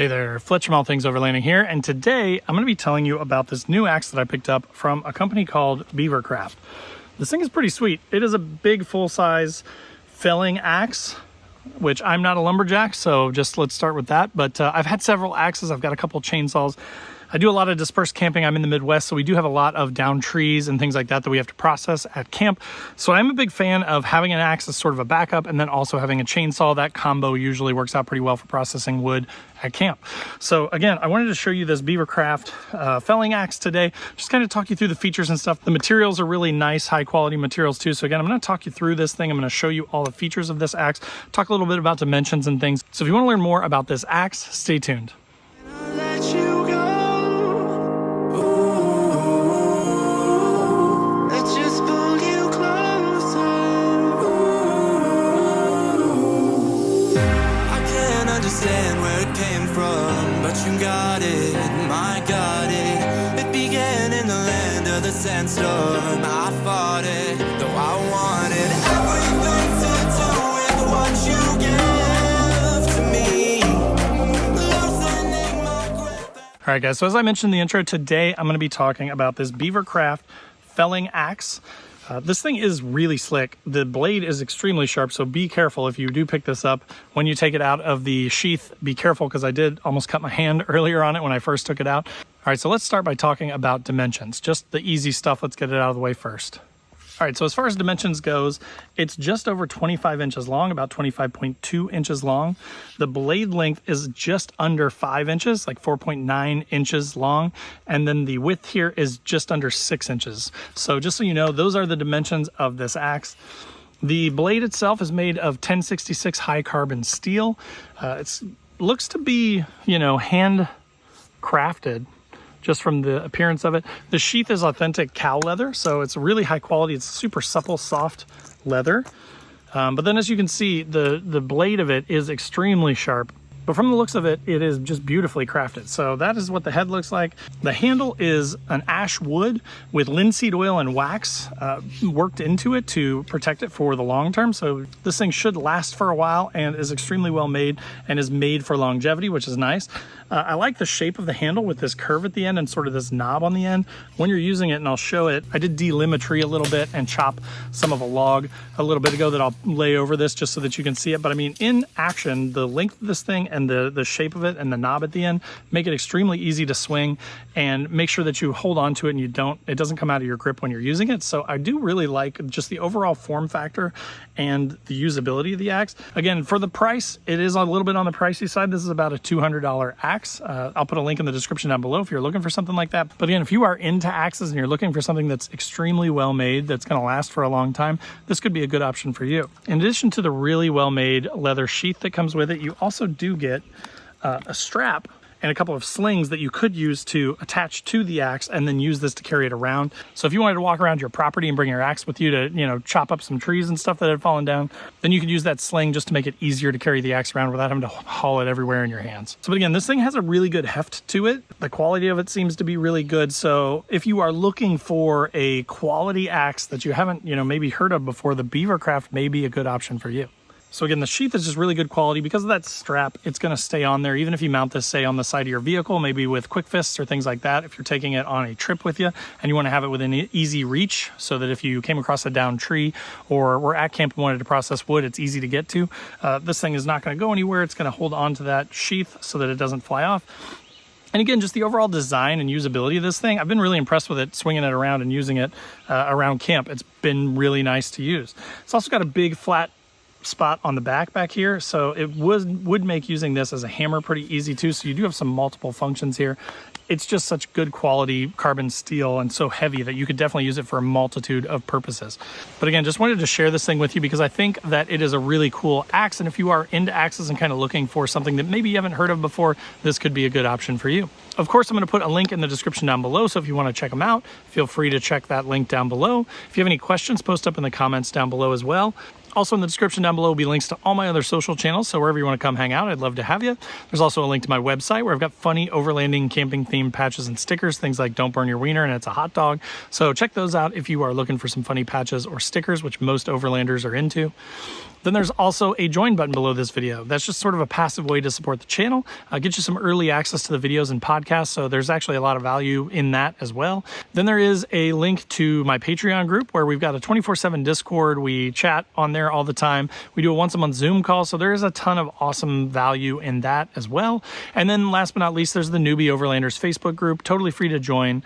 Hey there, Fletch from All Things Overlanding here, and today I'm going to be telling you about this new axe that I picked up from a company called Beavercraft. This thing is pretty sweet. It is a big full-size felling axe, which I'm not a lumberjack, so just let's start with that. But I've had several axes. I've got a couple chainsaws. I do a lot of dispersed camping. I'm in the Midwest, so we do have a lot of down trees and things like that that we have to process at camp. So I'm a big fan of having an axe as sort of a backup and then also having a chainsaw. That combo usually works out pretty well for processing wood at camp. So again, I wanted to show you this Beavercraft felling axe today, just kind of talk you through the features and stuff. The materials are really nice, high quality materials too. So again, I'm going to talk you through this thing. I'm going to show you all the features of this axe, talk a little bit about dimensions and things. So if you want to learn more about this axe, stay tuned. Where it came from, but you got it, my got it. It began in the land of the sandstorm. I fought it, though I wanted everything to do with what you give to me. Loosening my grip. All right, guys, so as I mentioned in the intro, today I'm going to be talking about this Beavercraft felling axe. This thing is really slick. The blade is extremely sharp, so be careful if you do pick this up. When you take it out of the sheath, be careful, because I did almost cut my hand earlier on it when I first took it out. All right, so let's start by talking about dimensions. Just the easy stuff. Let's get it out of the way first. All right, so as far as dimensions goes, it's just over 25 inches long, about 25.2 inches long. The blade length is just under 5 inches, like 4.9 inches long. And then the width here is just under 6 inches. So just so you know, those are the dimensions of this axe. The blade itself is made of 1066 high carbon steel. It looks to be, hand crafted, just from the appearance of it. The sheath is authentic cow leather, so it's really high quality. It's super supple, soft leather. But then as you can see, the blade of it is extremely sharp. But from the looks of it, it is just beautifully crafted. So that is what the head looks like. The handle is an ash wood with linseed oil and wax worked into it to protect it for the long term. So this thing should last for a while and is extremely well made and is made for longevity, which is nice. I like the shape of the handle with this curve at the end and sort of this knob on the end. When you're using it, and I'll show it, I did delimb a tree a little bit and chop some of a log a little bit ago that I'll lay over this just so that you can see it. But I mean, in action, the length of this thing and the shape of it and the knob at the end make it extremely easy to swing, and make sure that you hold on to it and it doesn't come out of your grip when you're using it. So I do really like just the overall form factor and the usability of the axe. Again, for the price, it is a little bit on the pricey side. This is about a $200 axe. I'll put a link in the description down below if you're looking for something like that. But again, if you are into axes and you're looking for something that's extremely well made, that's going to last for a long time, this could be a good option for you. In addition to the really well made leather sheath that comes with it, you also do get a strap and a couple of slings that you could use to attach to the axe and then use this to carry it around. So if you wanted to walk around your property and bring your axe with you to, chop up some trees and stuff that had fallen down, then you could use that sling just to make it easier to carry the axe around without having to haul it everywhere in your hands. So, but again, this thing has a really good heft to it. The quality of it seems to be really good. So if you are looking for a quality axe that you haven't, maybe heard of before, the Beavercraft may be a good option for you. So again, the sheath is just really good quality. Because of that strap, it's going to stay on there. Even if you mount this, say, on the side of your vehicle, maybe with quick fists or things like that, if you're taking it on a trip with you and you want to have it within easy reach, so that if you came across a downed tree or were at camp and wanted to process wood, it's easy to get to. This thing is not going to go anywhere. It's going to hold on to that sheath so that it doesn't fly off. And again, just the overall design and usability of this thing, I've been really impressed with it, swinging it around and using it around camp. It's been really nice to use. It's also got a big flat spot on the back here, so it would make using this as a hammer pretty easy too. So you do have some multiple functions here. It's just such good quality carbon steel and so heavy that you could definitely use it for a multitude of purposes. But again, just wanted to share this thing with you because I think that it is a really cool axe, and if you are into axes and kind of looking for something that maybe you haven't heard of before, this could be a good option for you. Of course, I'm going to put a link in the description down below, so if you want to check them out, feel free to check that link down below. If you have any questions, post up in the comments down below as well. Also in the description down below will be links to all my other social channels, so wherever you want to come hang out, I'd love to have you. There's also a link to my website where I've got funny overlanding camping themed patches and stickers, things like "Don't burn your wiener" and "It's a hot dog." So check those out if you are looking for some funny patches or stickers, which most overlanders are into. Then there's also a join button below this video. That's just sort of a passive way to support the channel, get you some early access to the videos and podcasts, so there's actually a lot of value in that as well. Then there is a link to my Patreon group where we've got a 24/7 Discord. We chat on there all the time. We do a once a month Zoom call, so there is a ton of awesome value in that as well. And then last but not least, there's the Newbie Overlanders Facebook group, totally free to join.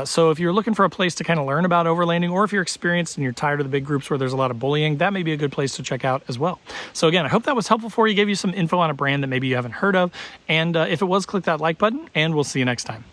So if you're looking for a place to kind of learn about overlanding, or if you're experienced and you're tired of the big groups where there's a lot of bullying, that may be a good place to check out as well. So again, I hope that was helpful for you, gave you some info on a brand that maybe you haven't heard of. And if it was, click that like button, and we'll see you next time.